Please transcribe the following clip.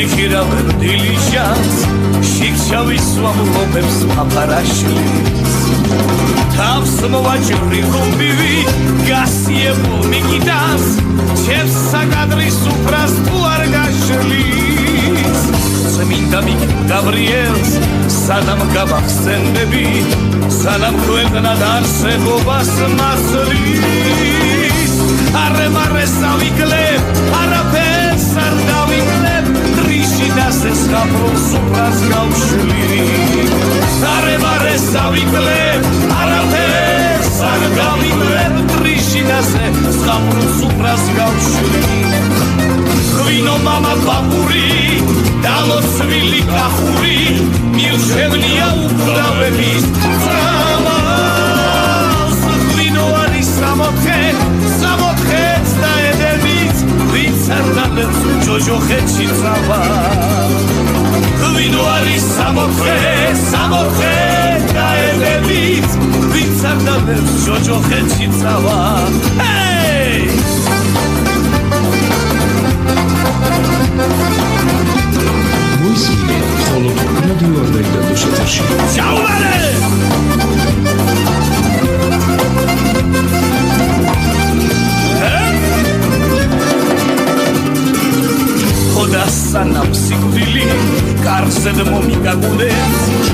ვიხირავებ დილიჟანს შიქჩავის სვამულობებს მაფარაშლის თავს მოვაჭრი ხუმბივი გასიებულ მიგიტანს ჩემს საკადრის უფრას თუ არ გაშლის წმინდა მიქ გაბრიელს სანამ გავახსენები სანამ ქვეყნად არსებობას მასლის არემარეს ავიკლებ არაფერს არ დავიკლებ დრიშიდასე სხაფრულს უფრას გავშლი არემარეს ავიკლებ არაფერს არ დავიკლებ დრიშიდასე სხაფრულს უფრას გავშლი ღვინო მამა ბაბური დამოცვილი კახური მილჩევნია უბრალების წამალს ღვინო არის სამოთხეც და ედებით ვინც არ დაბებს ჯოჯოხეთში წავა ღვინო არის სამოთხე და ედებით ვინც არ დაბებს ჯოჯოხეთში წავა მოისმინე მხოლოდ რადიო არდაიდადოს ეთერში. Ciaulare! ხოდა სანამ სიკვდილი კარზე მომიგაგულებს